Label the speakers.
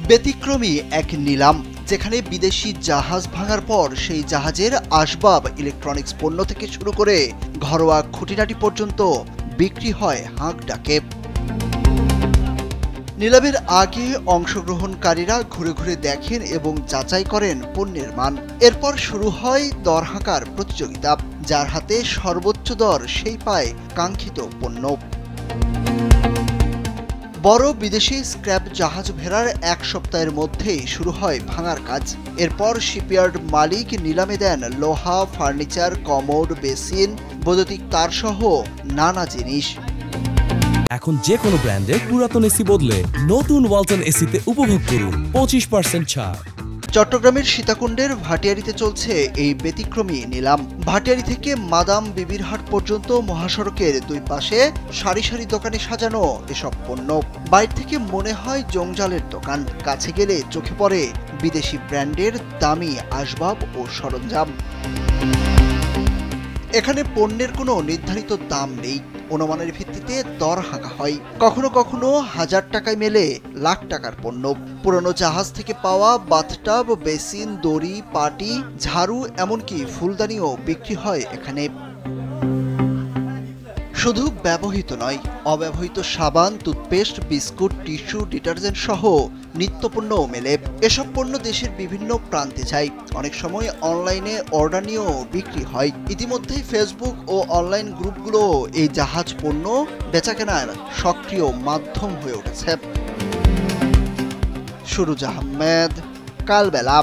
Speaker 1: ব্যতিক্রমী এক নিলাম, যেখানে বিদেশি জাহাজ ভাঙার পর সেই জাহাজের আসবাব, ইলেকট্রনিক্স পণ্য থেকে শুরু করে ঘরোয়া খুঁটিনাটি পর্যন্ত বিক্রি হয় হাঁক ডাকে। নিলামের আগে অংশগ্রহণকারীরা ঘুরে ঘুরে দেখেন এবং যাচাই করেন পণ্যের মান। এরপর শুরু হয় দর হাঁকার প্রতিযোগিতা, যার হাতে সর্বোচ্চ দর সেই পায় কাঙ্ক্ষিত পণ্য। বড় বিদেশি স্ক্র্যাপ জাহাজ ভেড়ার এক সপ্তাহের মধ্যেই শুরু হয় ভাঙার কাজ। এরপর শিপইয়ার্ড মালিক নিলামে দেন লোহা, ফার্নিচার, কমোড, বেসিন, বৈদ্যুতিক তারসহ নানা জিনিস।
Speaker 2: এখন যে কোনো ব্র্যান্ডের পুরাতন এসি বদলে নতুন ওয়ালটন এসিতে উপভোগ করুন 25% ছাড়।
Speaker 1: চট্টগ্রামের সীতাকুণ্ডের ভাটিয়ারীতে চলছে এই ব্যতিক্রমী নিলাম। ভাটিয়ারী থেকে মাদাম বিবির হাট পর্যন্ত মহাসড়কের দুই পাশে সারি সারি দোকানে সাজানো এসব পণ্য। বাইরে থেকে মনে হয় জঞ্জালের দোকান, কাছে গেলে চোখে পড়ে বিদেশি ব্র্যান্ডের দামি আসবাব ও সরঞ্জাম। এখানে পণ্যের কোনো নির্ধারিত দাম নেই, অনুমানের ভিত্তিতে দর হাঁকা হয়। কখনো কখনো 1000 টাকায় মেলে লাখ টাকার পণ্য। পুরনো জাহাজ থেকে পাওয়া বাথটাব, বেসিন, দড়ি, পাটি, ঝাড়ু, এমনকি ফুলদানিও বিক্রি হয় এখানে। শুধু ব্যবহৃত নয়, অব্যবহৃত সাবান, টুথপেস্ট, বিস্কুট, টিস্যু, ডিটারজেন্ট সহ নিত্যপণ্যও মেলে। এসব পণ্য দেশের বিভিন্ন প্রান্তে যায়। অনেক সময় অনলাইনে অর্ডার নিয়েও বিক্রি হয়। ইতিমধ্যেই ফেসবুক ও অনলাইন গ্রুপগুলো এই জাহাজ পণ্য বেচাকেনার সক্রিয় মাধ্যম হয়ে উঠেছে। সুরুজ আহমেদ, কালবেলা।